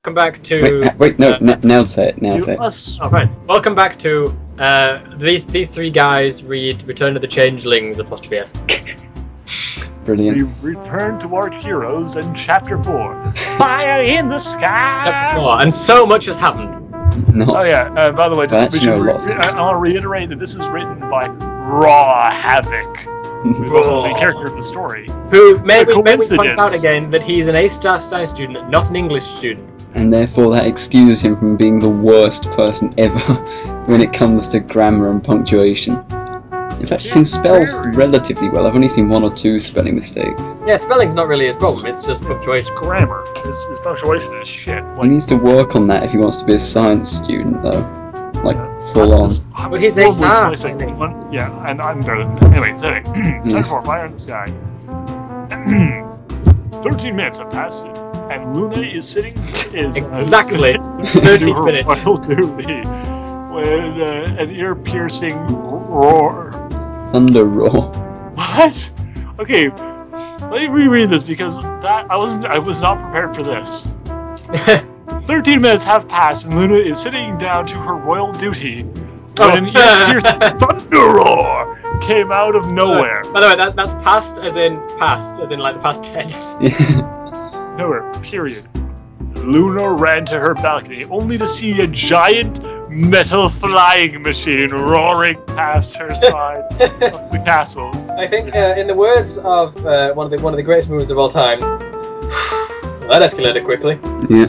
Welcome back to. Wait, no, now say it. Now say it. Oh, right. Welcome back to these three guys read Return of the Changelings *S. Brilliant. We return to our heroes in Chapter 4. Fire in the sky! Chapter 4, and so much has happened. No. Oh yeah, by the way, just I want to reiterate that this is written by Raw Havoc, who's also the main character of the story. Who, may we point out again that he's an A-star science student, not an English student. And therefore that excuses him from being the worst person ever when it comes to grammar and punctuation. In fact, he can spell relatively well. I've only seen 1 or 2 spelling mistakes. Yeah, spelling's not really his problem, it's just punctuation. It's grammar. His punctuation is shit. He needs to work on that if he wants to be a science student, though. Like, full on. But he's A-star. Yeah, and I'm better than anyway, so Chapter 4, Fire in the Sky. 13 minutes have passed, and Luna is sitting... exactly 13 minutes. With an ear-piercing roar. Thunder roar. What? Okay, let me reread this because I was not prepared for this. 13 minutes have passed and Luna is sitting down to her royal duty when an ear-piercing thunder roar came out of nowhere. By the way, that's past as in like the past tense. Nowhere, period. Luna ran to her balcony only to see a giant metal flying machine roaring past her side of the castle. I think, in the words of one of the greatest movies of all times, that escalated quickly. Yeah.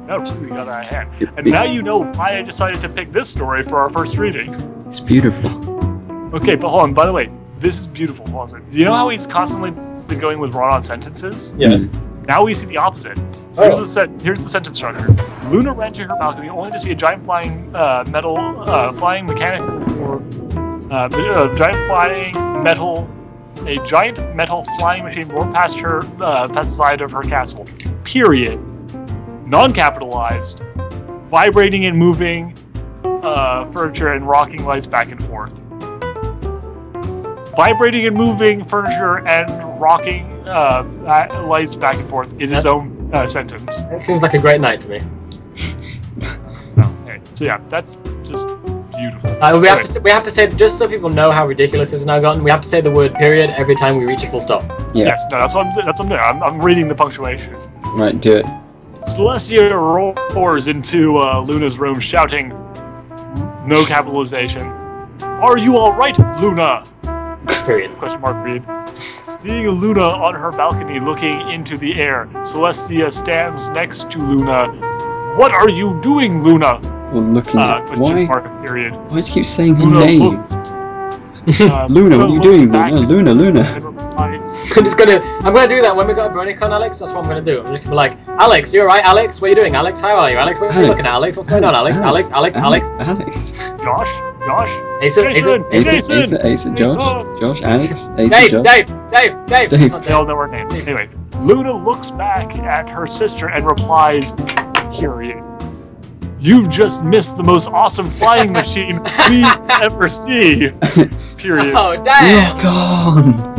That really got out of hand. And now you know why I decided to pick this story for our first reading. It's beautiful. Okay, but hold on. By the way, this is beautiful. Hold on. You know how he's constantly been going with run-on sentences? Yes. Now we see the opposite. So here's the sentence structure. Luna ran to her balcony only to see a giant flying flying metal flying machine roar past the side of her castle. Period. Non-capitalized. Vibrating and moving furniture and rocking lights back and forth. Vibrating and moving furniture and rocking lights back and forth is its own sentence. It seems like a great night to me. Okay. So yeah, that's just beautiful. We have to say, just so people know how ridiculous this has now gotten, we have to say the word period every time we reach a full stop. Yeah. Yes, no, that's what I'm doing. I'm reading the punctuation. Right, do it. Celestia roars into Luna's room, shouting, no capitalization, "Are you alright, Luna?" Period. Question mark, read. Seeing Luna on her balcony looking into the air, Celestia stands next to Luna. "What are you doing, Luna?" Well, looking at question mark, period. Why do you keep saying her Luna name? Luna, what are you doing, Luna? Luna. I'm gonna do that when we got a BronyCon, Alex. That's what I'm gonna do. I'm just gonna be like, Alex, you alright, Alex? What are you doing, Alex? How are you, Alex? What are you looking at, Alex? What's going on, Alex? Alex. Josh, Jason, Josh, Alex, Dave. They all know our names. Anyway, Luna looks back at her sister and replies, period. "You've just missed the most awesome flying machine we ever see." Period. Oh, damn! Rock on!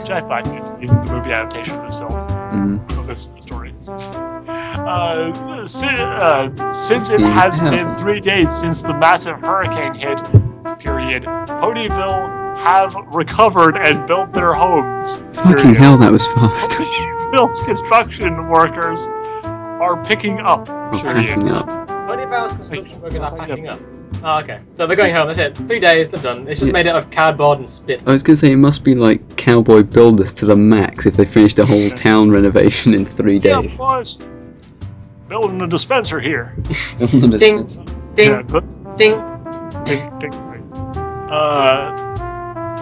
Jack Black is in the movie adaptation of this film, of this story. Since it has been 3 days since the massive hurricane hit, period, Ponyville have recovered and built their homes. Period. Fucking hell, that was fast. Ponyville's construction workers are picking up. Period. Ponyville's construction workers are packing up. Oh, okay. So they're going home, that's it. 3 days, they're done. It's just made out of cardboard and spit. I was going to say, it must be like cowboy builders to the max if they finished the whole town renovation in 3 days. Yeah, of course. Building a dispenser here. Ding, ding, ding.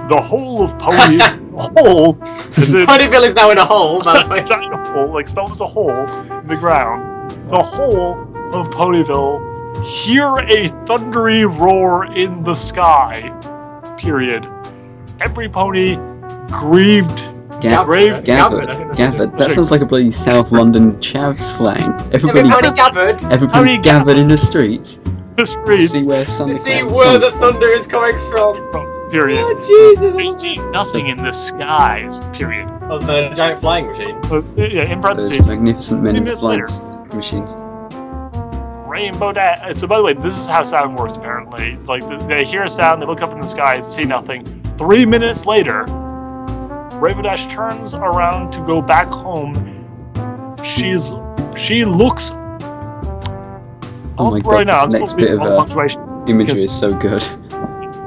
The whole of Pony... hole... Ponyville is now in a hole, by the way. Giant hole, like spelled as a hole in the ground. The whole of Ponyville hear a thundery roar in the sky. Period. Every pony grieved... Gathered. That sounds like a bloody South London chav slang. Everybody gathered in the streets. To see where the thunder is coming from. Period. Oh, Jesus. They see nothing in the skies. Period. of the giant flying machine. Yeah, in Those parentheses. magnificent men 3 in minutes flying later. machines. Rainbow Dash. So, by the way, this is how sound works. Apparently, like they hear a sound, they look up in the sky, see nothing. 3 minutes later, Rainbow Dash turns around to go back home. She looks. Oh my right god, now, I'm this still next bit reading all the of punctuation. imagery because- is so good.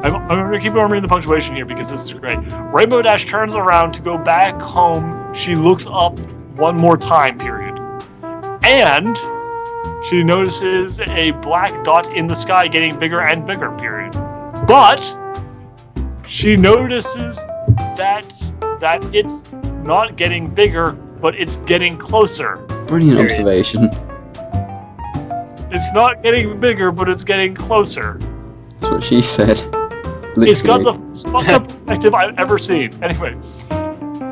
I'm going to keep on reading the punctuation here because this is great. Rainbow Dash turns around to go back home. She looks up one more time, period. And she notices a black dot in the sky getting bigger and bigger, period. But she notices that it's not getting bigger, but it's getting closer. Brilliant Period. observation. It's not getting bigger, but it's getting closer. That's what she said. It's got Literally. the fucked up perspective I've ever seen. Anyway.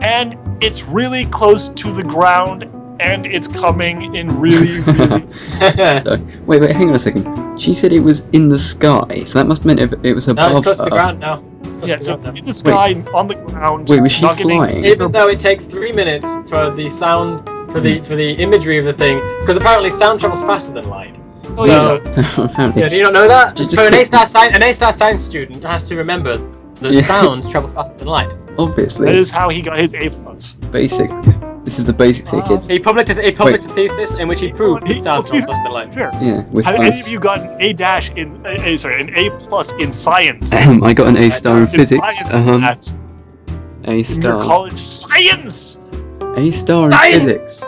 And it's really close to the ground, and it's coming in really, really... So, wait, hang on a second. She said it was in the sky, so that must have meant it was No, above it's close to the her. ground now. Close Yeah, to so the it's ground in the sky, on the ground. Wait, was she not getting- flying? now. Even though it takes 3 minutes for the sound, for the imagery of the thing, because apparently sound travels faster than light. Oh, So, Apparently. yeah, do you not know that? Just So an quick- A-star science student has to remember that Yeah. sound travels faster than light. Obviously. That It's is how he got his A+. basic. This is the basics here, kids. He published a thesis in which he proved that sound travels faster than light. Sure. Yeah, with Have any of both. you got an A- in an A+ in science? I got an A star in In physics. science class. A In your star. college science. A star in Science! physics.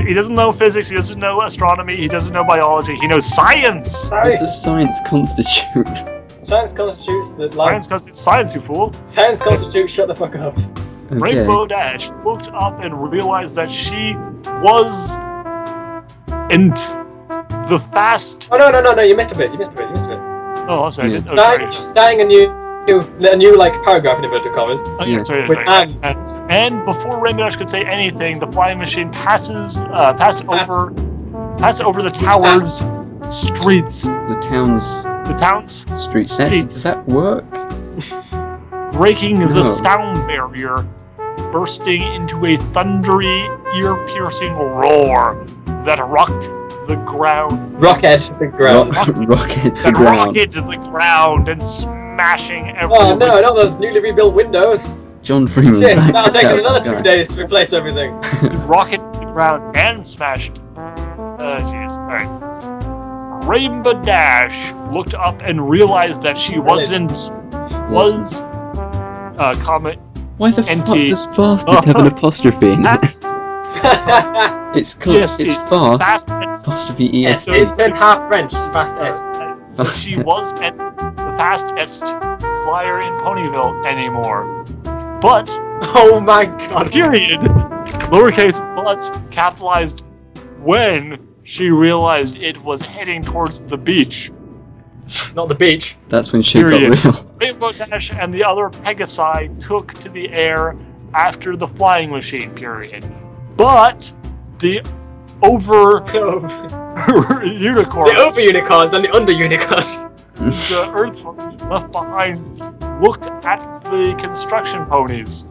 He doesn't know physics. He doesn't know astronomy. He doesn't know biology. He knows science. Sorry. What does science constitute? Science constitutes the Science, because it's science, you fool. Science constitutes shut the fuck up. Okay. Rainbow Dash looked up and realized that she was and the fast. Oh no, you missed a bit. Oh, I'm sorry. Yeah. I didn't- oh, sorry. Starting a new like paragraph in inverted commas. Oh, yeah, Yeah. sorry, With sorry. And before Rainbow Dash could say anything, the flying machine passed over the tower's streets. The town's The town's street. Streets. Does that work? breaking No. the sound barrier, bursting into a thundery, ear-piercing roar that rocked the ground. Rocket the ground. Rocket the That ground. rocketed the ground and smashing every Oh no, not those newly rebuilt windows. John Freeman. Shit, back that'll take us out another the 2 sky. days to replace everything. rocket to the ground and smashed. Jeez. Alright. Rainbow Dash looked up and realized that she was comment. Why the fuck NT. does fastest have an apostrophe in it? It's called. Yes, it's fast. fast. Apostrophe Yes, est. it's turned half French. Fast est. But she wasn't the fastest flyer in Ponyville anymore. But, Oh my god. period, lowercase but capitalized when she realized it was heading towards the beach. Not the beach. That's when shit Period. got real. Rainbow Dash and the other Pegasi took to the air after the flying machine, period. But the over unicorn, The over unicorns and the under unicorns. the Earth left behind, looked at the construction ponies.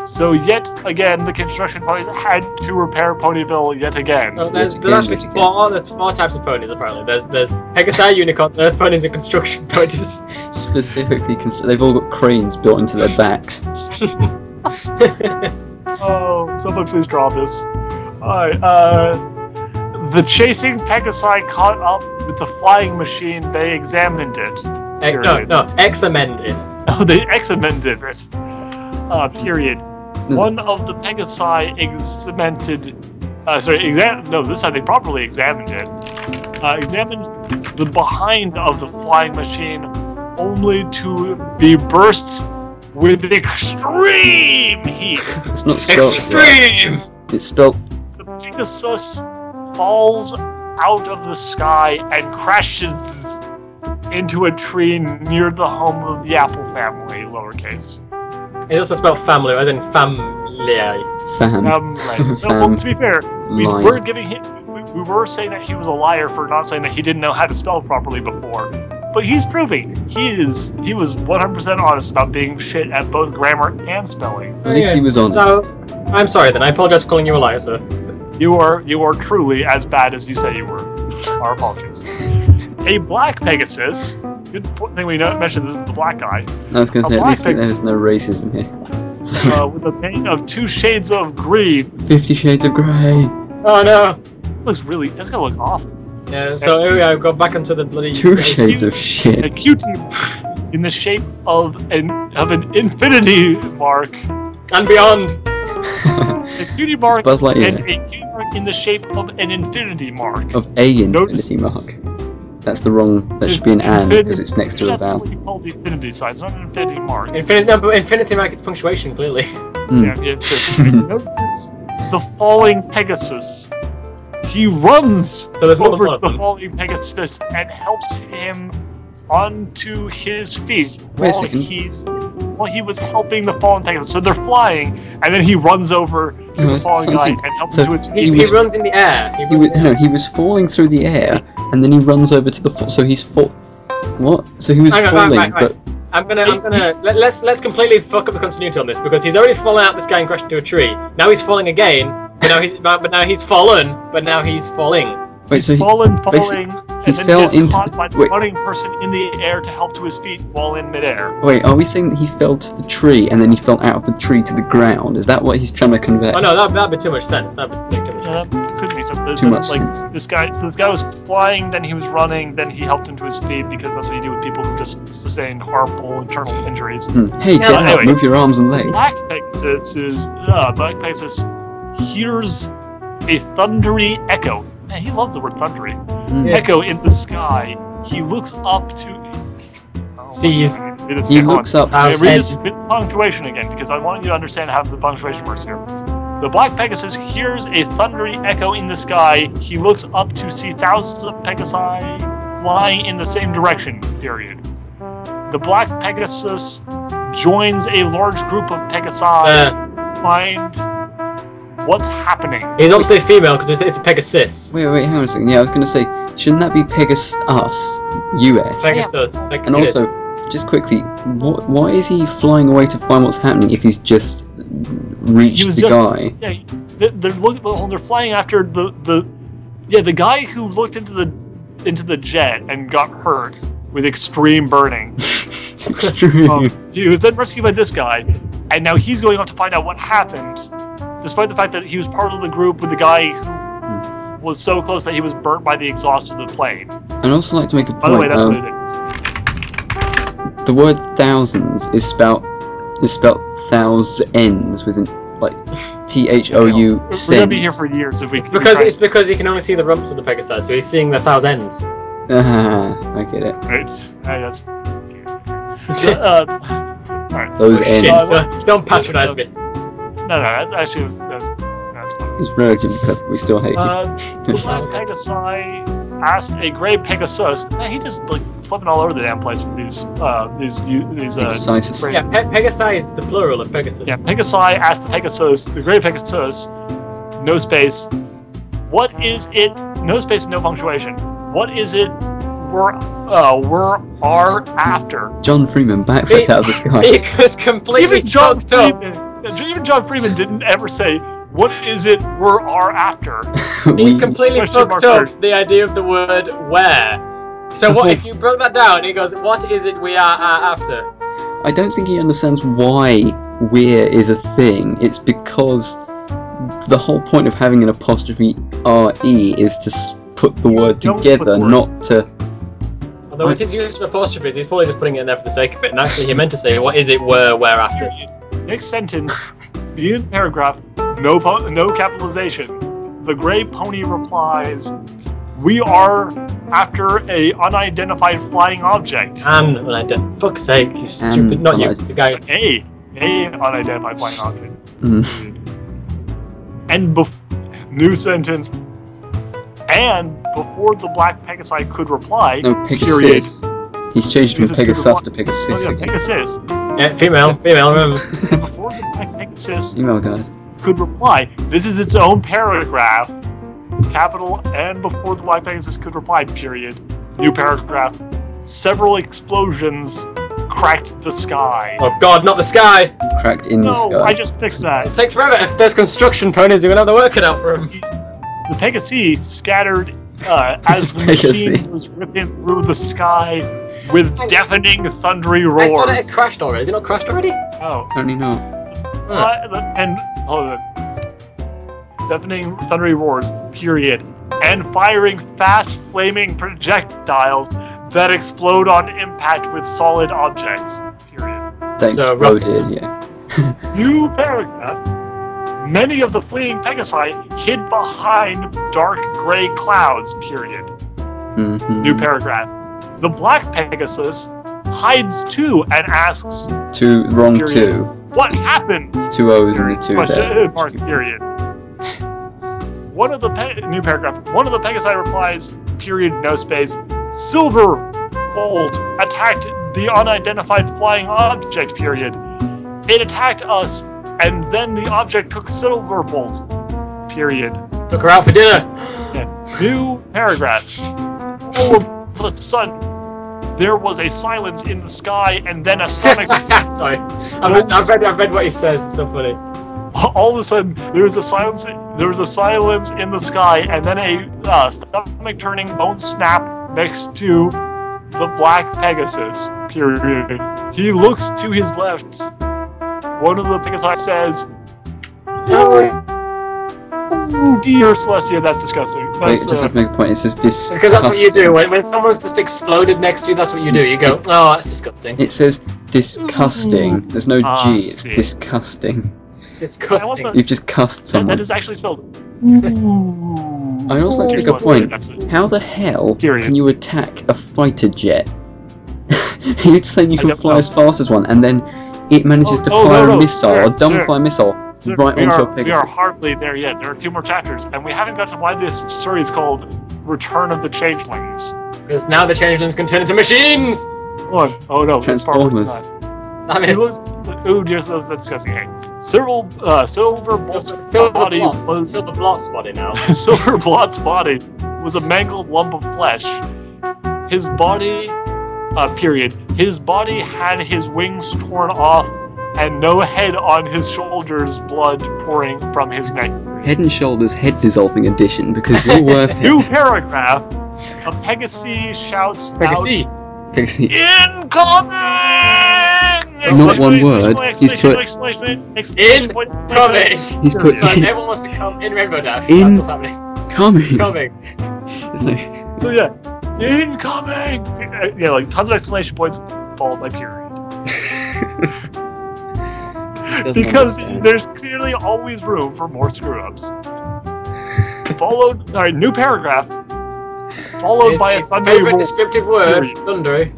So yet again, the construction ponies had to repair Ponyville yet again. So there's Yes, actually again. there's four types of ponies apparently. There's Pegasi, unicorns, earth ponies, and construction ponies. Specifically, they've all got cranes built into their backs. Oh, someone please draw this. Alright, the chasing Pegasi caught up with the flying machine. They examined it. No, X-amended. Oh, they examined it. Period. One of the Pegasi this time they properly examined it. Examined the behind of the flying machine, only to be burst with extreme heat. It's not spelled. Extreme. It's spelled. The Pegasus falls out of the sky and crashes into a tree near the home of the Apple family, lowercase. It's also spelled family, as in family. Fam. Right. So, well, to be fair, we Liar. were giving him. We were saying that he was a liar for not saying that he didn't know how to spell properly before. but he's proving he was 100% honest about being shit at both grammar and spelling. At least he was honest. No, I'm sorry then. I apologize for calling you a liar, sir. You are truly as bad as you say you were. Our apologies. A black Pegasus. Good thing we mentioned this is the black guy. I was going to say, at least there's no racism here. With a paint of 2 shades of green. 50 Shades of Grey. Oh no. Looks really. That's gonna look awful. Yeah. So here we go. Go back into the bloody. 2 shades of shit. A cutie in the shape of an infinity mark And beyond. A cutie mark Buzz Lightyear. and a cutie mark in the shape of an infinity mark. Of a infinity mark. That's the wrong. That should be an and because it's next to a That's vowel. what you call the infinity sign. It's not an infinity mark. Infinity mark is punctuation, clearly. Yeah, notices the falling Pegasus. He runs So there's more than over one of the them. falling Pegasus and helps him onto his feet Wait a while second. he was helping the fallen Pegasus. So they're flying, and then he runs over to No, the fallen guy something- and helps so him to his He, feet. was- he runs in the air. He was falling through the air, and then he runs over to the. So he's What? So he was Hang on, falling, right. but Let's completely fuck up the continuity on this because he's already fallen out this guy and crashed into a tree. Now he's falling again, but now he's fallen, but now he's falling. wait. So he falling, basically- and then fell gets into caught the- by the wait. running person in the air to help to his feet while in midair. wait. Are we saying that he fell to the tree and then he fell out of the tree to the ground? Is that what he's trying to convey? Oh no, that'd be too much sense. That'd be too much sense. Could be something. Too much like sense. this guy. So this guy was flying, then he was running, then he helped him to his feet because that's what you do with people who just sustained horrible internal injuries. Hey, Yeah, get up! anyway. Move your arms and legs. Black Pegasus hears a thundery echo. Man, he loves the word thundery. Yeah. Echo in the sky. He looks up to. Oh, Sees. He looks up. How's Read heads? this punctuation again because I want you to understand how the punctuation works here. The black Pegasus hears a thundery echo in the sky. He looks up to see thousands of Pegasi flying in the same direction, period. The black Pegasus joins a large group of Pegasi to find what's happening. He's obviously female because it's a Pegasus. Wait, hang on a second. Yeah, I was going to say, shouldn't that be Pegasus, US? Pegasus. And also, just quickly, why is he flying away to find what's happening if he's just reached He was the just- guy? Yeah, they're flying after the guy who looked into the jet and got hurt with extreme burning. Extreme. He was then rescued by this guy, and now he's going on to find out what happened, despite the fact that he was part of the group with the guy who was so close that he was burnt by the exhaust of the plane. I'd also like to make a point. By the way, that's what it is. The word thousands is spelt thousands with an THOU We're cents. gonna be here for years if we. It's because he can only see the rumps of the Pegasus, so he's seeing the thousands. I get it. That's scary. So, alright. Those Oh, ends. shit, so don't patronize me. No, that's fun. It's relatively perfect. We still hate you. The black Pegasi asked a gray Pegasus. Man, he just like flipping all over the damn place with these Pegasitis. phrases. Yeah, Pegasi is the plural of Pegasus. Yeah, Pegasi asked the Pegasus, the gray Pegasus, no space. What is it? No space, no punctuation. What is it? We're after. John Freeman backflipped out of the sky. He was completely Even John fucked up. Freeman didn't ever say, "What is it? We're after." He's completely Question fucked mark up the idea of the word where. So what if you broke that down? He goes, "What is it we are after?" I don't think he understands why "we're" is a thing. It's because the whole point of having an apostrophe RE is to put the word Don't put together, the word. not to. Although with his use of apostrophes, he's probably just putting it in there for the sake of it. And actually, he meant to say, "What is it we're after?" Next sentence, beginning of the paragraph, no capitalization. The gray pony replies, "We are after a unidentified flying object." And fuck's sake, you stupid, not you, the guy. A unidentified flying object. Mm. And new sentence. And before the black Pegasi could reply, No, period. Pegasus. He's changed from Pegasus Pegasus to Oh, Pegasus yeah, again. Pegasus. Yeah, female, remember. Before the black Pegasus Email guys. could reply, this is its own paragraph. Capital, and before the black Pegasus could reply, period. New paragraph. several explosions cracked the sky. Oh god, not the sky! Cracked in the No, sky. I just fixed that. It'll take forever if there's construction ponies who are gonna have to work it out for him. The Pegasus scattered as the machine was ripping through the sky with deafening, thundery I thought it roars. had crashed already. Is it not crashed already? Oh, Apparently not. and hold on. Deafening, thundery roars. Period. And firing fast, flaming projectiles that explode on impact with solid objects. Period. They So, exploded, yeah. New paragraph. Many of the fleeing Pegasi hid behind dark gray clouds. Period. Mm-hmm. New paragraph. The black Pegasus hides too and asks, Wrong Period. two. "What happened?" Two O's and the two there. Question mark. Period. New paragraph. One of the Pegasi replies, period, no space. Silver bolt attacked the unidentified flying object. Period. It attacked us, and then the object took Silver bolt. Period. Took her out for dinner. Yeah. New paragraph. All of a sudden, there was a silence in the sky, and then a sonic. Sorry, I've read what he says. It's so funny. All of a sudden, there was a silence. There was a silence in the sky, and then a stomach-turning bone snap next to the black Pegasus. Period. He looks to his left. One of the Pegasi says, "Oh dear, Celestia, that's disgusting." Wait, That's, just have to make a point. It says disgusting. Because that's what you do. When someone's just exploded next to you, that's what you do. You go, oh, that's disgusting. It says disgusting. There's no G, it's see. disgusting. Disgusting. I You've just cussed someone. that is actually spelled. I also like to make a point. How the hell Period. can you attack a fighter jet? You're just saying you I can don't fly know. as fast as one, and then it manages to Oh, fire no, a no, missile, sir, a dumb sir. fire missile, Sir, right onto a we Pegasus. are hardly there yet. There are 2 more chapters, and we haven't got to why this story is called Return of the Changelings. Because now the changelings can turn into machines. Hold on. Oh no, that's far worse than Transformers. that. I mean, it's Ooh, dear, that's disgusting. Hey, Silver Bolt's body was Silver Blot's body now. Silver Blot's body was a mangled lump of flesh. His body, period. His body had his wings torn off and no head on his shoulders, blood pouring from his neck. Head and Shoulders head dissolving edition, because you're worth it. New paragraph. A Pegasus shouts Pegasus. Pegasus. "Incoming!" Not one word, he's put- Incoming. He's put So everyone wants to come in Rainbow Dash. In- That's what's happening. coming. Coming. It's like, So yeah, incoming! Yeah, like tons of exclamation points followed by period. doesn't Because understand. there's clearly always room for more screw-ups. Followed, alright, new paragraph. Followed by a His thundery favorite roar. descriptive word, Period. thundery.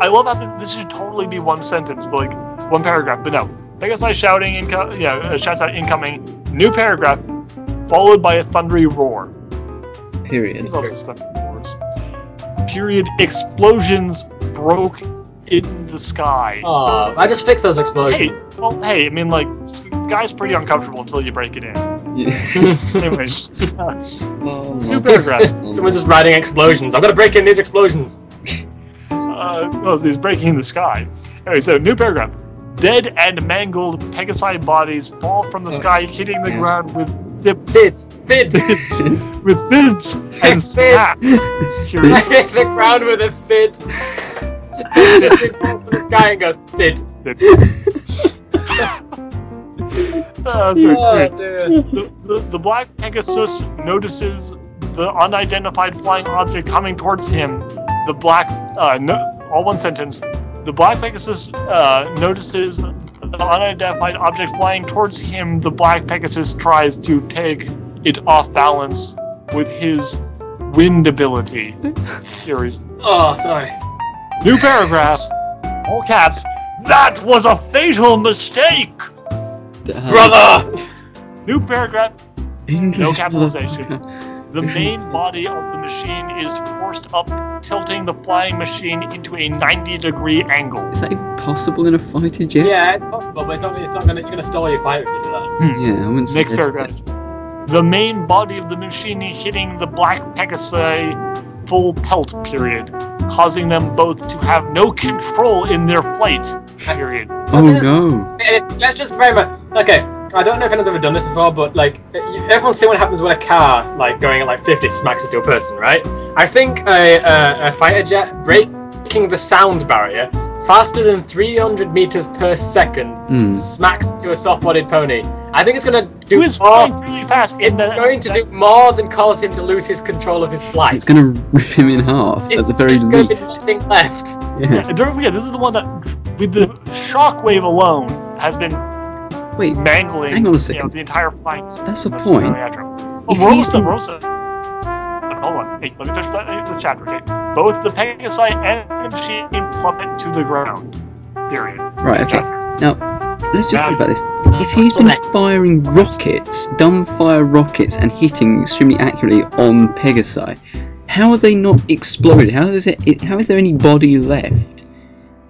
I love how this should totally be one sentence, but like one paragraph. But no, Pegasus shouting, shouts out incoming. New paragraph, followed by a thundery roar. He period. loves his thundery roars. Period. Explosions broke in the sky. Oh, I just fixed those Hey, explosions. well, hey, I mean, like, the guy's pretty uncomfortable until you break it in. Yeah. Anyways, Oh, new paragraph. Someone's just writing explosions. I'm gonna break in these explosions. Well, he's breaking the sky. Anyway, so new paragraph. Dead and mangled Pegasi bodies fall from the sky, hitting the yeah. ground with dips. Fids. With fids and snaps. Period. Hit the ground with a fid. It just falls to the sky and goes fid. That's very Oh, great. dear. The black Pegasus notices the unidentified flying object coming towards him. The black, all one sentence. The black Pegasus notices the unidentified object flying towards him. The black Pegasus tries to take it off balance with his wind ability. Period. Oh, sorry. New paragraph. All caps. That was a fatal mistake. Brother! New paragraph. English No capitalization. motherfucker. The main body of the machine is forced up, tilting the flying machine into a 90-degree angle. Is that even possible in a fighter jet? Yeah, it's possible, but it's not gonna. You're gonna stall your fight if you do that. Yeah, I wouldn't Next suggest paragraph. The main body of the machine hitting the black Pegasus full pelt. Period. causing them both to have no control in their flight. Period. Oh no! Let's just very much. Okay, I don't know if anyone's ever done this before, but like everyone's seen what happens when a car like going at like 50 smacks into a person, right? I think a fighter jet breaking the sound barrier faster than 300 meters per second smacks into a soft-bodied pony. I think it's going to do more. Really fast. It's going to do more than cause him to lose his control of his flight. It's going to rip him in half at the very least. It's going to least. be nothing left. Yeah. Don't forget, this is the one that, with the shockwave alone, has been mangling. Hang on a second. The entire flight. That's a point. Rosa. Hold on. Hey, let me finish this chapter. Okay. Both the Pegasi and the machine plummet to the ground. Period. Right. Okay. Now, let's just think about this. If he's been firing rockets, dumbfire rockets, and hitting extremely accurately on Pegasi, how are they not exploded? How is there any body left?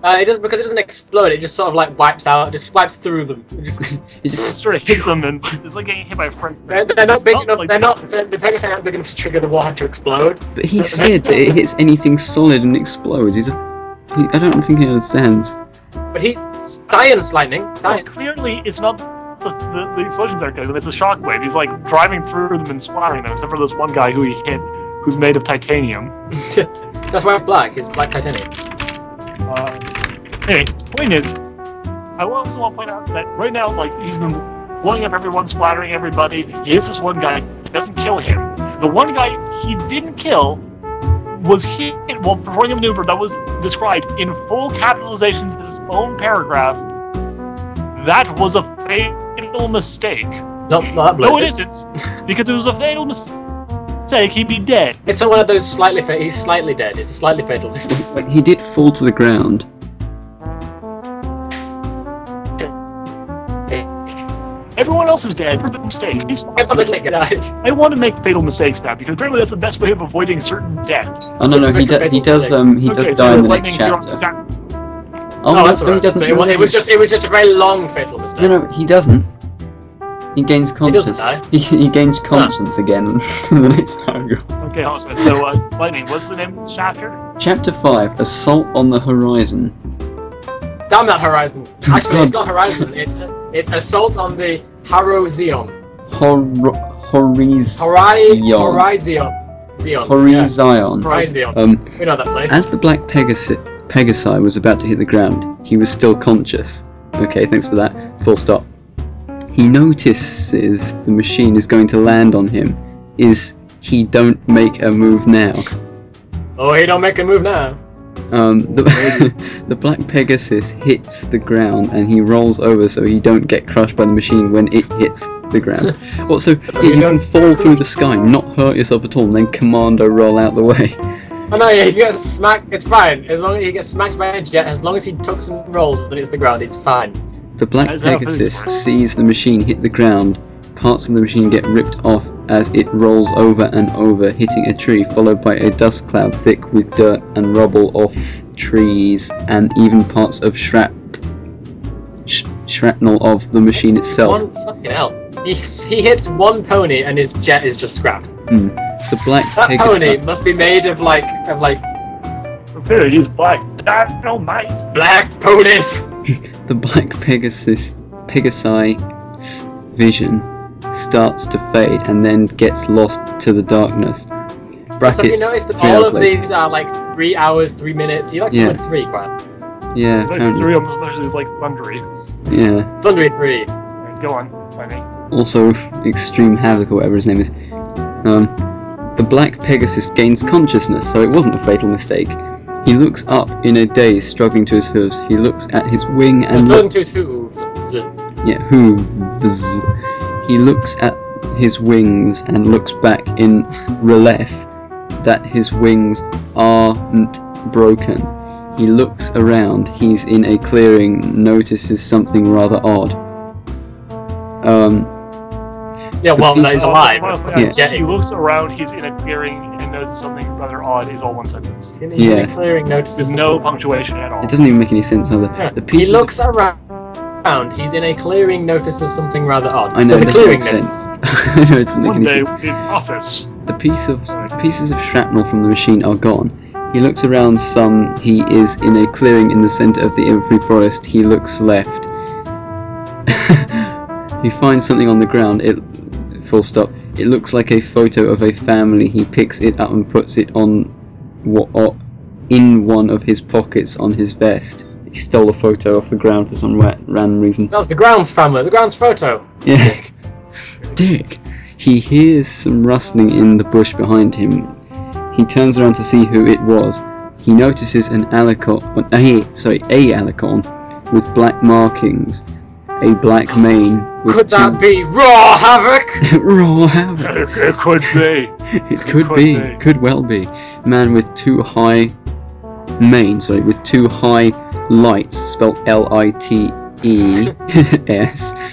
Because it doesn't explode. It just sort of like wipes out. It just wipes through them. It just sort of hits them, and it's like getting hit by a friend. They're not big enough. Like, the Pegasi aren't big enough to trigger the warhead to explode. But he said it hits anything solid and explodes. I don't think he understands. But he's science, lightning. Science. Well, clearly, it's not the explosions aren't good. It's a shockwave. He's like driving through them and splattering them, except for this one guy who he hit, who's made of titanium. That's why it's black. He's black titanium. Anyway, point is, I also want to point out that right now, like, he's been blowing up everyone, splattering everybody. He hits this one guy, doesn't kill him. The one guy he didn't kill was hit while performing a maneuver that was described in full capitalizations in his own paragraph. That was a fatal mistake. Not that No, it isn't, because it was a fatal mistake. He'd be dead. It's not one of those slightly he's slightly dead. It's a slightly fatal mistake. Wait, he did fall to the ground. Everyone else is dead for the mistake. I want to make fatal mistakes now, because apparently that's the best way of avoiding certain death. Oh no, he does die in the next chapter. Oh, that's right. So it was just a very long fatal mistake. No, he doesn't. He gains conscience. He gains conscience again in the next paragraph. Okay, awesome. So, Lightning, what's the name of this chapter? Chapter 5, Assault on the Horizon. Damn that horizon. Actually, it's not horizon. It's assault on the Horizon. Horizon. We know that place. As the black Pegasi was about to hit the ground, he was still conscious. Okay, thanks for that. Full stop. He notices the machine is going to land on him. He don't make a move now. Oh, he don't make a move now. The black Pegasus hits the ground and he rolls over so he don't get crushed by the machine when it hits the ground. Well, so you can fall through the sky, not hurt yourself at all, and then commando roll out the way. Oh no, yeah, he gets smacked, it's fine. As long as he gets smacked by a jet, as long as he tucks and rolls when it hits the ground, it's fine. The black Pegasus sees the machine hit the ground. Parts of the machine get ripped off as it rolls over and over, hitting a tree, followed by a dust cloud thick with dirt and rubble off trees, and even parts of shrapnel of the machine itself. Fucking hell. He hits one pony and his jet is just scrapped. The black that pony must be made of like. Here, he's black. Dynamite. Black ponies. The black Pegasi's vision starts to fade and then gets lost to the darkness. Brackets. So have you noticed that all of these are like 3 hours, 3 minutes? You like to put 3 quite. Yeah. It's like 3 almost especially like Thundery. Yeah. Thundery 3. Go on, Lenny. Also, Extreme Havoc or whatever his name is. The black Pegasus gains consciousness, so it wasn't a fatal mistake. He looks up in a daze, struggling to his hooves. He looks at his wing and looks... to his hooves. Yeah, hooves. He looks at his wings and looks back in relief that his wings aren't broken. He looks around. He's in a clearing, notices something rather odd. Yeah, well, he's alive. Yeah. He looks around, he's in a clearing, and notices something rather odd is all one sentence. He's in a clearing, notices There's no punctuation at all. It doesn't even make any sense either. Yeah. He looks around, he's in a clearing, notices something rather odd. I know, so the clearing sense. I know, it doesn't make any sense. One day in office. The pieces of shrapnel from the machine are gone. He looks around some. He is in a clearing in the center of the every forest. He looks left. He finds something on the ground. It full stop. It looks like a photo of a family. He picks it up and puts it on in one of his pockets on his vest. He stole a photo off the ground for some random reason. That was the Grounds family. The Grounds photo. Yeah. Dick. He hears some rustling in the bush behind him. He turns around to see who it was. He notices a alicorn with black markings, a black mane. Could that be Raw Havoc? Raw Havoc. It could be. It could be. Could well be. Man with two high lights, spelled L-I-T-E-S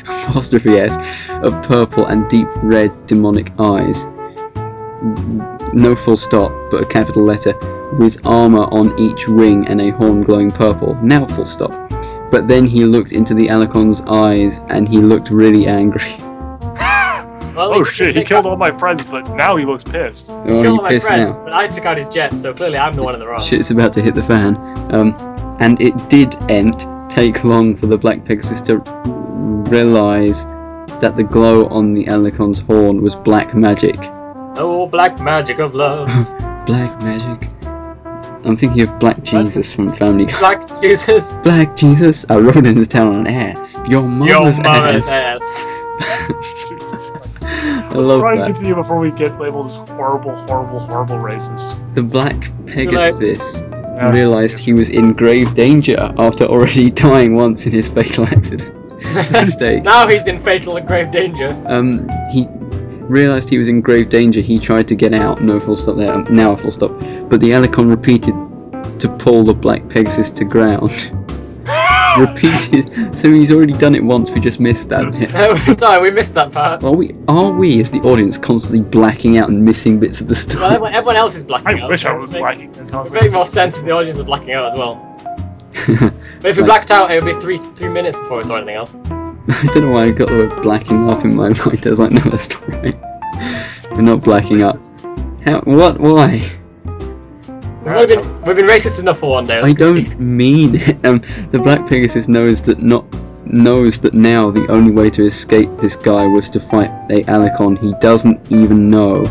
apostrophe S, of purple and deep red demonic eyes. No full stop, but a capital letter, with armor on each wing and a horn glowing purple. Now full stop. But then he looked into the alicorn's eyes and he looked really angry. Well, oh shit, he killed all my friends, but now he looks pissed. Oh, killed you all my pissed friends, now. but I took out his jet, so clearly I'm the one in the wrong. Shit's about to hit the fan. And it didn't take long for the Black Pegasus to realise that the glow on the alicorn's horn was black magic. Oh, black magic of love. Black magic. I'm thinking of Black Jesus from Family Guy. Black Jesus. Black Jesus. I rode into town on an ass. Your mama's ass. I Let's love try and that. continue before we get labeled as horrible racist. The Black Pegasus Yeah. realised he was in grave danger after already dying once in his fatal accident. Mistake. Now he's in fatal and grave danger. He realised he was in grave danger. He tried to get out. No full stop there. Now a full stop. But the alicorn repeated to pull the Black Pegasus to ground. Repeated. So he's already done it once. We just missed that bit. Sorry, we missed that part. Are we as the audience constantly blacking out and missing bits of the story? Well, everyone else is blacking out. I wish so I was blacking. It would make more sense if the audience is blacking out as well. But if we blacked out, it would be 3 minutes before we saw anything else. I don't know why I got the word blacking up in my mind. I was like, no, that's not right. We're not blacking up. How? What? Why? We've been racist enough for one day. I don't mean it. The Black Pegasus knows that now the only way to escape this guy was to fight a alicorn he doesn't even know.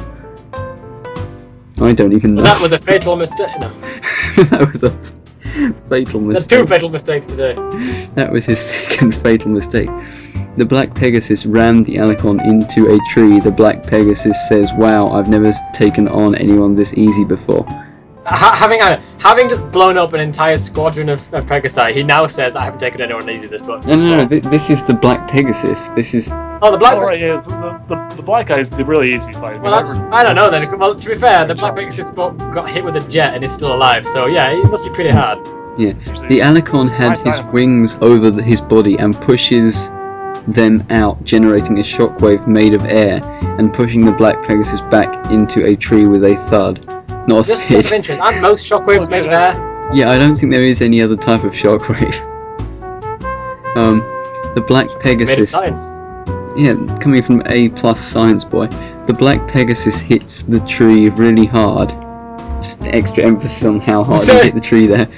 I don't even know. That was a fatal mistake. No. That was a fatal mistake. There's 2 fatal mistakes today. That was his second fatal mistake. The Black Pegasus rammed the alicorn into a tree. The Black Pegasus says, "Wow, I've never taken on anyone this easy before." Having just blown up an entire squadron of Pegasi, he now says, "I haven't taken anyone easy this much." No. This is the Black Pegasus. This is. Oh, the black. Oh, right, yeah, the black guy is the really easy fight. Well, I don't know then. Well, to be fair, the Black Pegasus got hit with a jet and is still alive. So yeah, he must be pretty hard. Yeah. The alicorn had his wings over his body and pushes them out, generating a shockwave made of air and pushing the Black Pegasus back into a tree with a thud. Not a Just out thud. of interest, aren't most shockwaves made of air? Yeah, I don't think there is any other type of shockwave. The Black Made of Pegasus. science. Yeah, coming from A+ science boy. The Black Pegasus hits the tree really hard. Just extra emphasis on how hard he hit the tree there.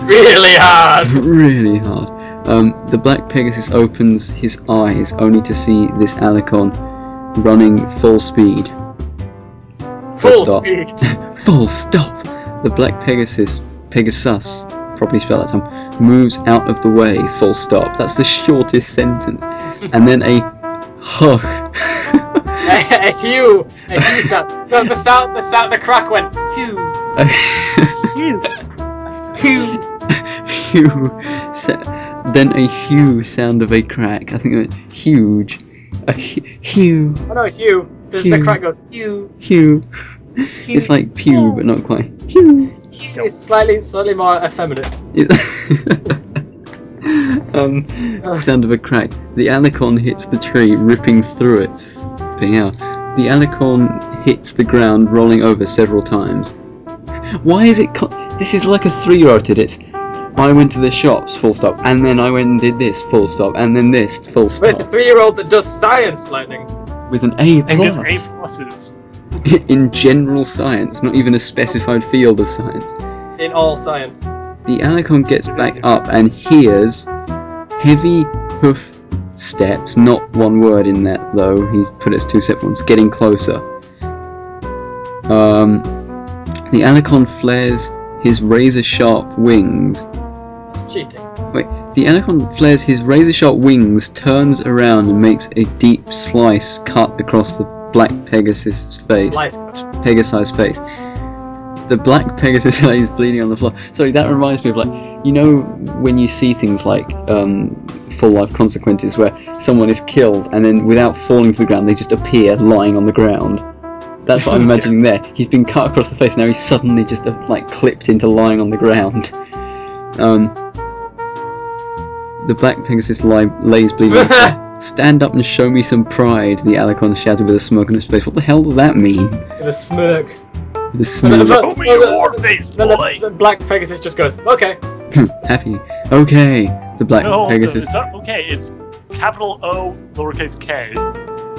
Really hard. Really hard. The Black Pegasus opens his eyes only to see this alicorn running full speed. Full stop. speed. Full stop. The Black Pegasus, probably spell that time, moves out of the way. Full stop. That's the shortest sentence. And then a huh. a hue sound. So the crack went hue. Hue. Hue. Then a hue sound of a crack. I think it went huge. A hue. Oh no, hue. The crack goes hue. Hue. It's like pew, but not quite. Hue. It's slightly more effeminate. Sound of a crack. The alicorn hits the tree, ripping through it. The alicorn hits the ground, rolling over several times. Why is it? This is like a 3-year-old did it. I went to the shops, full stop, and then I went and did this, full stop, and then this, full But it's a stop. 3-year-old that does science, lightning. With an A+. And gets A+. In general science, not even a specified field of science. In all science. The Alicon gets back up and hears heavy hoof steps, not one word in that though, he's put it as two separate ones, getting closer. The Alicon flares his razor-sharp wings. Cheating. Wait, the Alicon flares his razor-sharp wings, turns around and makes a deep slice cut across the black Pegasus' face. Slice cut. Pegasus' face. The black Pegasus lays bleeding on the floor. Sorry, that reminds me of like, you know when you see things like full life consequences where someone is killed and then without falling to the ground they just appear lying on the ground. That's what I'm imagining there. He's been cut across the face, now he's suddenly just like clipped into lying on the ground. The black Pegasus lays bleeding on the floor. Stand up and show me some pride, the Alicon shouted with a smirk on his face. What the hell does that mean? With a smirk. The smirk. Show me your war face, boy! The black Pegasus just goes, okay. Happy. Okay. The black No, Pegasus. it's not okay. It's capital O, lowercase k,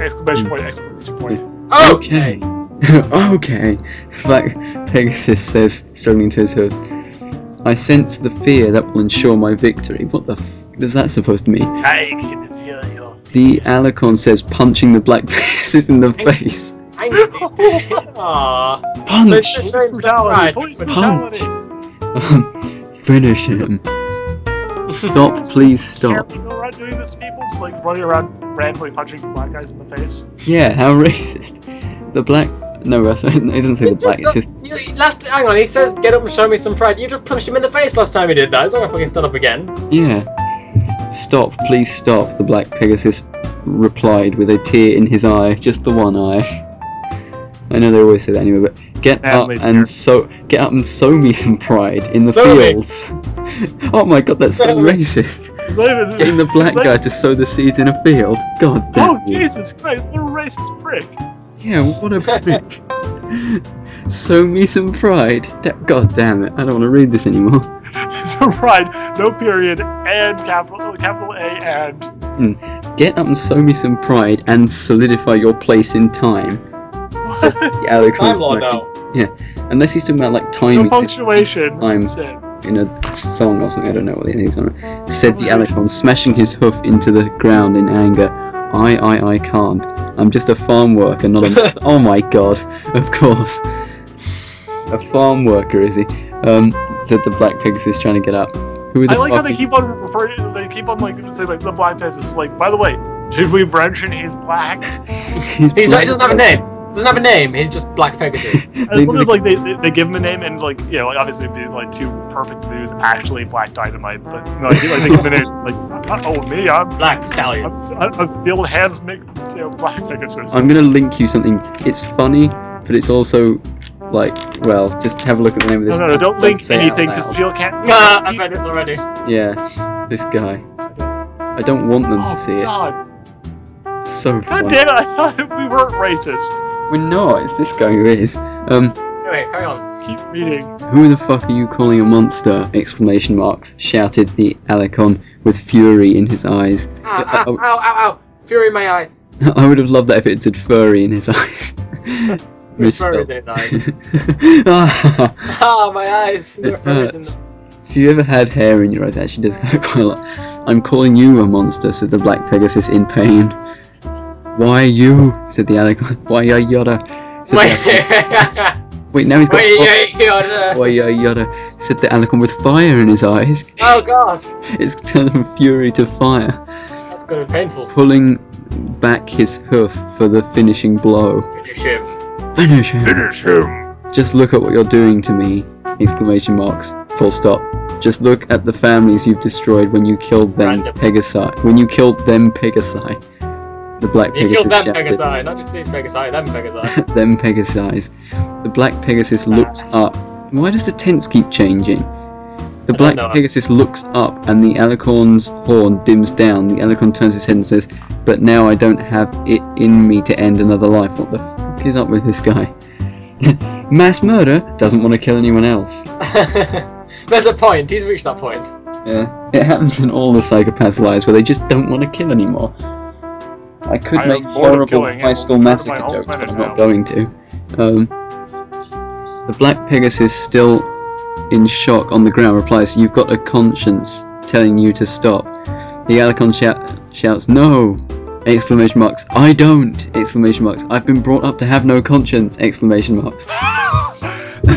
exclamation point, exclamation point. Okay. Okay. Black Pegasus says, struggling to his hooves. I sense the fear that will ensure my victory. What the f is that supposed to mean? I can feel your fear. The Alicon says, punching the black Pegasus in the face. Aww. Punch! So it's just pride. Police Punch! brutality. Finish him. Stop, please stop. Go around doing this to people, just like running around randomly punching black guys in the face. Yeah, how racist. The black... No, sorry, it doesn't say the black, it's just... Hang on, he says get up and show me some pride. You just punched him in the face last time he did that. He's not gonna fucking stand up again. Yeah. Stop, please stop, the black Pegasus replied with a tear in his eye, just the one eye. I know they always say that anyway, but get up and sow me some pride in the fields. Oh my god, that's so racist. Getting the black guy to sow the seeds in a field. God damn. Oh Jesus Christ, what a racist prick. Yeah, what a prick. Sow me some pride. God damn it, I don't want to read this anymore. Pride, no period, and capital A and... Get up and sow me some pride and solidify your place in time. So, yeah, Time Lord now. Yeah, unless he's talking about like timing. No punctuation. Time in a song or something, I don't know what it is. Said the Alicon, smashing his hoof into the ground in anger. I can't. I'm just a farm worker, not a... Oh my god, of course. A farm worker, is he? Said the black Pegasus trying to get up. Who are the I like how they keep on referring, they keep on like saying like the black Pegasus, like, by the way, did we mention he's black? He's black. He doesn't have a name. Doesn't have a name. He's just Black Pegasus. I love it, like they give him a name and like, you know, like obviously it'd be like too perfect to use actually Black Dynamite, but no, like, they give him a name. It's like, oh me, I'm Black Stallion. I'm the old hands make, you know, Black Pegasus. I'm gonna link you something. It's funny, but it's also like, well, just have a look at the name of this. No, don't link anything because Jill can't. I've read this already. Yeah, this guy. I don't want them to see God. it. So God funny. damn it! I thought we weren't racist. We're not. It's this guy who is. Anyway, carry on. Keep reading. Who the fuck are you calling a monster? Exclamation marks! Shouted the Alicon with fury in his eyes. Ow! Fury in my eye. I would have loved that if it said furry in his eyes. There's furries in his eyes. Ah, My eyes. There are furries in them. if you ever had hair in your eyes, it actually does hurt quite a lot. I'm calling you a monster, said the black Pegasus in pain. Why you? Said the Alicon. Why Yoda? Said Wait, now he's got. Why Yoda? Said the Alicon with fire in his eyes. Oh god! It's turned from fury to fire. That's gonna be painful. Pulling back his hoof for the finishing blow. Finish him. Finish him. Finish him. Just look at what you're doing to me! Exclamation marks. Full stop. Just look at the families you've destroyed when you killed them Pegasi. When you killed them Pegasi. The black Pegasus killed them shouted. Pegasi, not just these Pegasi, them Pegasi. Them Pegasis. The black Pegasus looks up. Why does the tense keep changing? The black Pegasus looks up and the Alicorn's horn dims down. The Alicon turns his head and says, but now I don't have it in me to end another life. What the fuck is up with this guy? Mass murder? Doesn't want to kill anyone else. There's a point, he's reached that point. Yeah, it happens in all the psychopaths' lives where they just don't want to kill anymore. I could make horrible high school massacre jokes, but I'm not going to. The Black Pegasus, still in shock on the ground, replies, "You've got a conscience telling you to stop." The Alicon shouts, "No!" Exclamation marks. "I don't!" Exclamation marks. "I've been brought up to have no conscience!" Exclamation marks.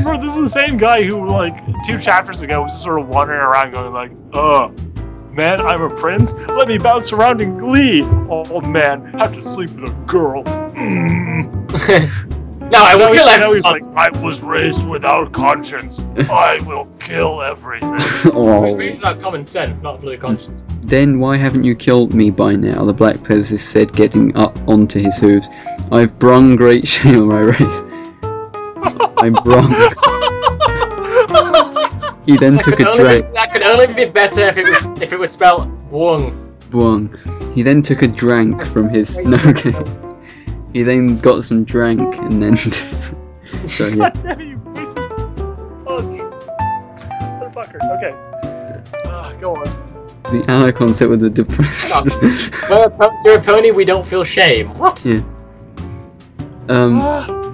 Bro, this is the same guy who, like, 2 chapters ago was just sort of wandering around going like, man, I'm a prince? Let me bounce around in glee! Oh man, have to sleep with a girl. No, I will kill everyone! Now he's like, I was raised without conscience. I will kill everything. Which means without common sense, not bloody conscience. "Then why haven't you killed me by now?" the Black Pegasus said, getting up onto his hooves. "I've brung great shame on my race." I brung. He then took a drink. That could only be better if it was spelled Wong. Buang. He then took a drank from his. No, okay. He then got some drank and then. So yeah. God damn it, you racist motherfucker. Okay. Go on. The Alicon said with a depressed. You're a pony, we don't feel shame. What? Yeah.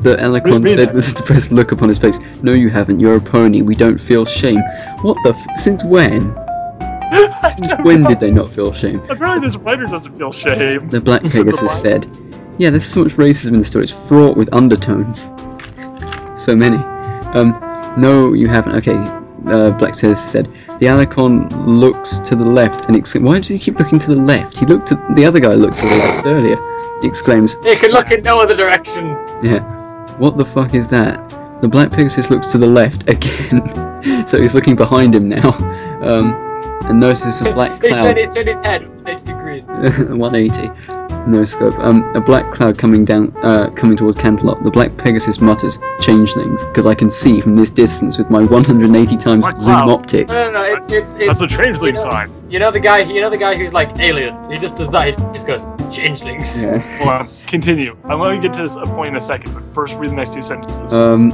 The Alicon said with a depressed look upon his face, "No, you haven't. You're a pony. We don't feel shame." What the? Since when? When did they not feel shame? Apparently, this writer doesn't feel shame. The Black Pegasus said, "Yeah, there's so much racism in the story. It's fraught with undertones. So many." No, you haven't. Okay. Black Pegasus said. The Alicon looks to the left and exclaims, "Why does he keep looking to the left? He looked to the other guy. Looked to the left earlier." He exclaims, "He can look in no other direction." Yeah. "What the fuck is that?" The Black Pegasus looks to the left again, so he's looking behind him now, and notices a black cloud. He turned his head 80 degrees. 180. No scope. A black cloud coming towards Canterlot. The Black Pegasus mutters, "Changelings," because I can see from this distance with my 180 times zoom optics. No, it's that's a changeling sign. You know the guy who's like aliens. He just does that. He just goes changelings. Yeah. Hold on, continue. I'm going to get to a point in a second, but first read the next 2 sentences. The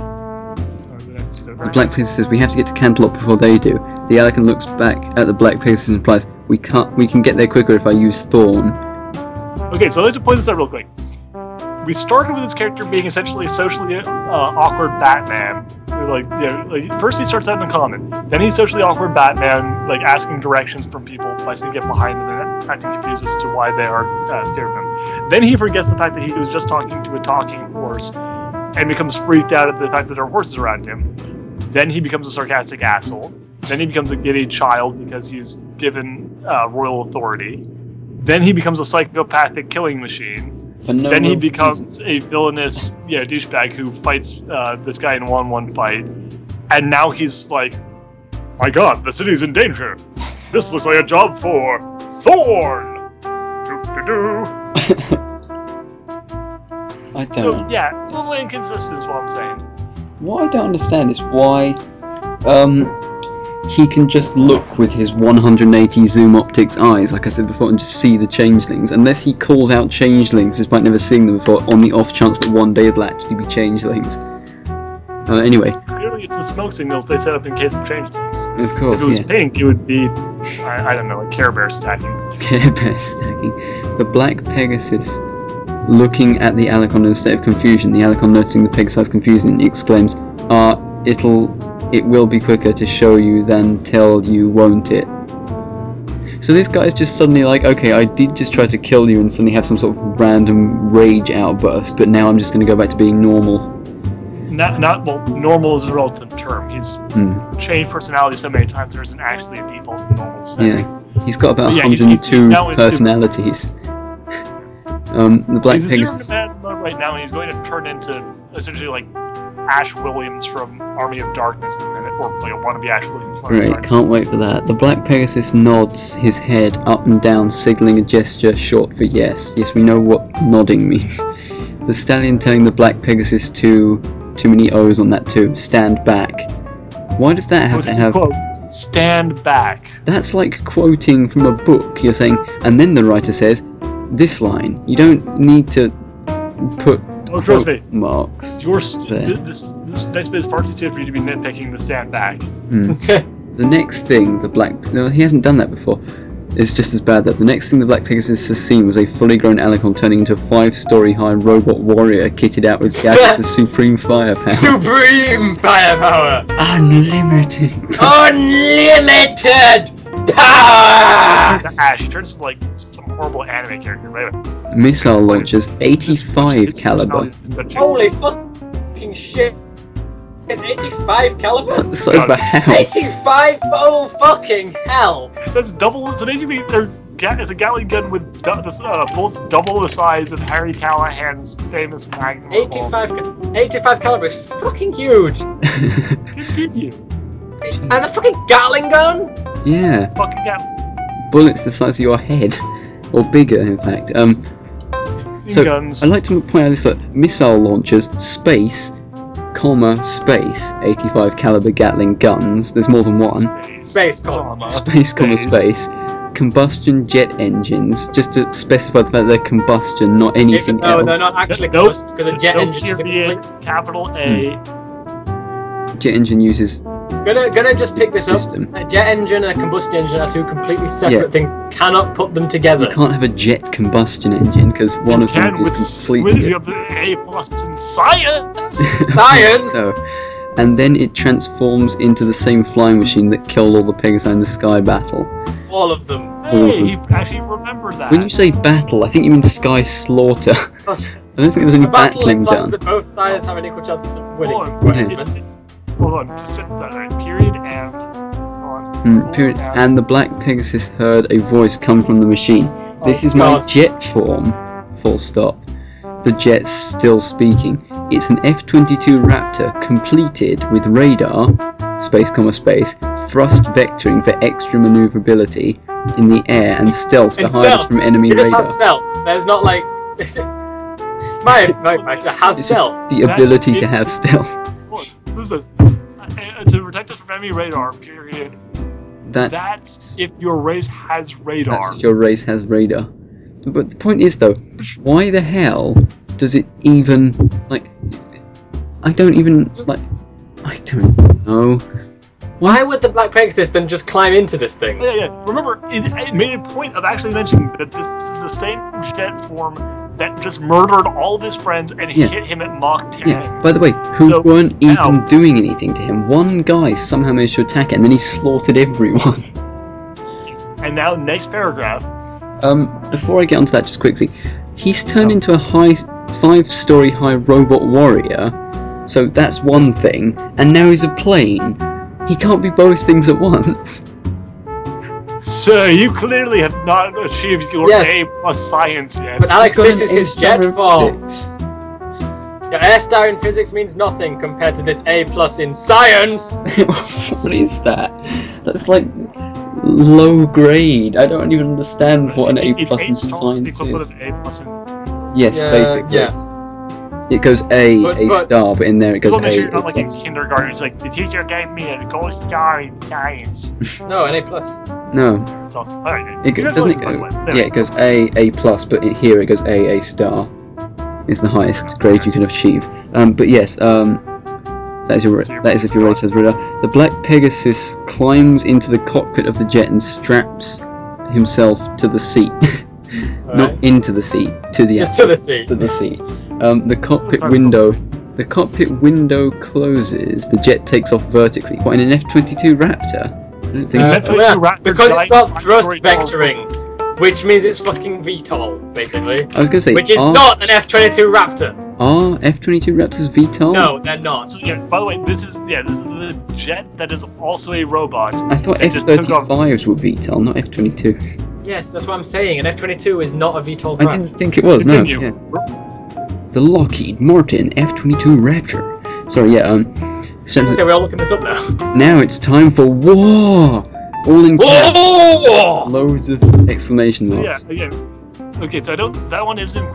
Black Pegasus says, "We have to get to Canterlot before they do." The Alicon looks back at the Black Pegasus and replies, We can get there quicker if I use Thorn." Okay, so I'd like to point this out real quick. We started with this character being essentially a socially awkward Batman. First he starts out in a common, then he's socially awkward Batman, like asking directions from people by sneaking up behind them and acting confused as to why they are scared of him. Then he forgets the fact that he was just talking to a talking horse, and becomes freaked out at the fact that there are horses around him. Then he becomes a sarcastic asshole. Then he becomes a giddy child because he's given royal authority. Then he becomes a psychopathic killing machine. Then he becomes a villainous, douchebag who fights this guy in a one-on-one fight. And now he's like, "My God, the city's in danger. This looks like a job for Thorn." I don't. So yeah, a little inconsistent is what I'm saying. What I don't understand is why he can just look with his 180 zoom optics eyes, like I said before, and just see the changelings, unless he calls out changelings despite never seeing them before, on the off chance that one day they'll actually be changelings. Anyway. Clearly it's the smoke signals they set up in case of changelings. Of course, if it was pink, it would be, I don't know, like Care Bear stacking. Care Bear stacking. The Black Pegasus, looking at the Alicon in a state of confusion, the Alicon noticing the Pegasus' confusion, exclaims, it will be quicker to show you than tell you, won't it?" So this guy's just suddenly like, okay, I did just try to kill you and suddenly have some sort of random rage outburst, but now I'm just going to go back to being normal. Normal is a relative term. He's changed personality so many times there isn't actually a default normal state. Yeah, he's got about 102 personalities. The Black Pegasus. He's in bad mode right now, and he's going to turn into essentially like Ash Williams from Army of Darkness in a minute, or like a wannabe Ash Williams. Great, can't wait for that. The Black Pegasus nods his head up and down, signaling a gesture short for yes. Yes, we know what nodding means. The stallion telling the Black Pegasus too many O's on that too. Stand back. Why does that have to have? Quote, stand back. That's like quoting from a book. You're saying, and then the writer says this line. You don't need to put trust me. Marks. This next bit is far too soon for you to be nitpicking the stand back. The next thing, he hasn't done that before. It's just as bad that the next thing the Black Pegasus has seen was a fully grown Alicon turning into a 5-story high robot warrior kitted out with gadgets of supreme firepower. Supreme firepower! Unlimited. Unlimited power! Ash, he turns into like some horrible anime character, right? Missile launchers, 85 caliber. Holy fucking shit. 85 caliber? So the hell? 85? Oh fucking hell! That's double. So basically, it's a Gatling gun with bullets double the size of Harry Callahan's famous Magnum. 85 caliber is fucking huge. Good you. And the fucking Gatling gun? Yeah. Fucking Gatling. Bullets the size of your head, or bigger, in fact. So guns. I'd like to point out this: missile launchers, space, space, 85 caliber Gatling guns. There's more than one. Space, space. Combustion jet engines, just to specify the fact they're combustion, not anything else. No, they're not actually combustion, because a jet engine is capital A. Jet engine uses. Gonna just pick this system. up. A jet engine and a combustion engine are two completely separate things. Cannot put them together. You can't have a jet combustion engine because one of them is completely. You have the A+ in science. Science. So, and then it transforms into the same flying machine that killed all the Pegasi in the Sky battle. All of them. Hey, he actually remembered that. When you say battle, I think you mean Sky Slaughter. I don't think there was any battling done. That both sides have an equal chance of winning. Hold on, just check this out. Right? Period and. Period. And the Black Pegasus heard a voice come from the machine. This is my jet form. Full stop. The jet's still speaking. It's an F-22 Raptor completed with radar, space, thrust vectoring for extra maneuverability in the air and stealth to hide us from enemy radar. It just has stealth. There's not like. My it has stealth. The ability to have stealth. To protect us from enemy radar, period. That's if your race has radar. That's if your race has radar. But the point is, though, why the hell does it even, like... I don't know. Why would the Black Pegasus then just climb into this thing? Yeah. Remember, it made a point of actually mentioning that this is the same jet form that just murdered all of his friends and hit him at Mach 10. Yeah, by the way, who weren't even doing anything to him. One guy somehow managed to attack it, and then he slaughtered everyone. And now, next paragraph. Before I get onto that, just quickly, he's turned into a 5-story high robot warrior, so that's one thing, and now he's a plane. He can't be both things at once. Sir, you clearly have not achieved your A+ science yet. But Alex, this is his jet form. Your A star in physics means nothing compared to this A+ in science. What is that? That's like low grade. I don't even understand what an A+ in science is. Yes, basically. Yes. It goes A star, but in there it goes A. You're not like in kindergarten. It's like the teacher gave me a gold star in science. No, an A+. No. It's awesome. Right, doesn't it go? Yeah, it goes A+, but here it goes A star. Is the highest grade you can achieve. But yes, that is if your race has radar. The Black Pegasus climbs into the cockpit of the jet and straps himself to the seat. Not into the seat, to the seat. To the seat. The cockpit window closes. The jet takes off vertically. What, in an F-22 Raptor? I don't think so. Because it's got thrust vectoring, which means it's fucking VTOL, basically. I was gonna say, which is not an F-22 Raptor. Are F-22 Raptors VTOL? No, they're not. So by the way, this is the jet that is also a robot. I thought F-35s were VTOL, not F-22. Yes, that's what I'm saying. An F-22 is not a VTOL craft. I didn't think it was. No. Yeah. The Lockheed Martin F-22 Raptor. Sorry, So we're all looking this up now. Now it's time for war! All in caps. Loads of exclamation marks. Yeah. Okay, so that one is in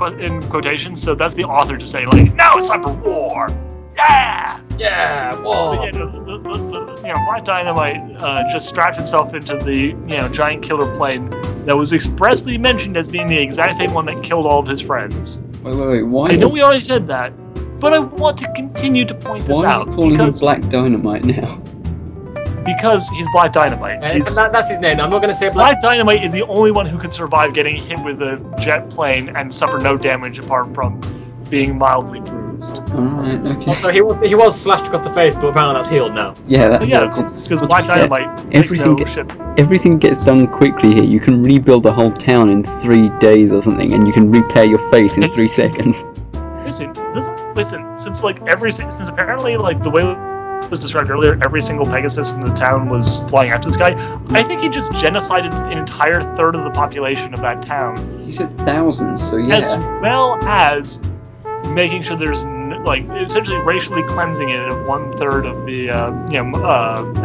quotations, so that's the author to say, like, now it's time for war! Yeah! Yeah, war! Black Dynamite just strapped himself into the, giant killer plane that was expressly mentioned as being the exact same one that killed all of his friends. Wait, why? I know we already said that, but I want to continue to point this out. Why are you calling him Black Dynamite now? Because he's Black Dynamite. That's his name. I'm not going to say Black Dynamite is the only one who could survive getting hit with a jet plane and suffer no damage apart from being mildly bruised. Alright, okay. Also, he was slashed across the face, but apparently that's healed now. Yeah, Yeah, because Black Dynamite everything gets done quickly here. You can rebuild the whole town in 3 days or something, and you can repair your face in 3 seconds. Listen, since apparently like the way it was described earlier, every single Pegasus in the town was flying after this guy. I think he just genocided an entire third of the population of that town. You said thousands, so yeah. As well as making sure there's essentially racially cleansing it of 1/3 of the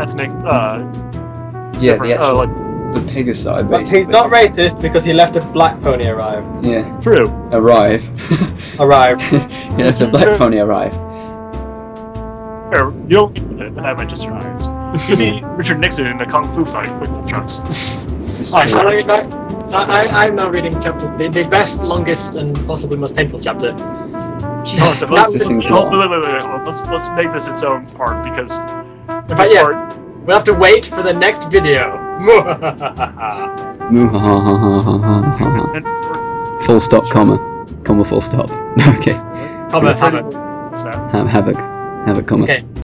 ethnic the Pegasi, But basically. he's not racist because he left a black pony arrive. Yeah. True. Arrive. He left a black pony arrive. You don't that might just surprise. Give me Richard Nixon in a kung fu fight with shots. I'm now reading chapter the best, longest, and possibly most painful chapter. Jesus, Let's make this its own part because we'll have to wait for the next video. Full stop, comma, full stop. Okay. Comma, Havoc, comma. Okay.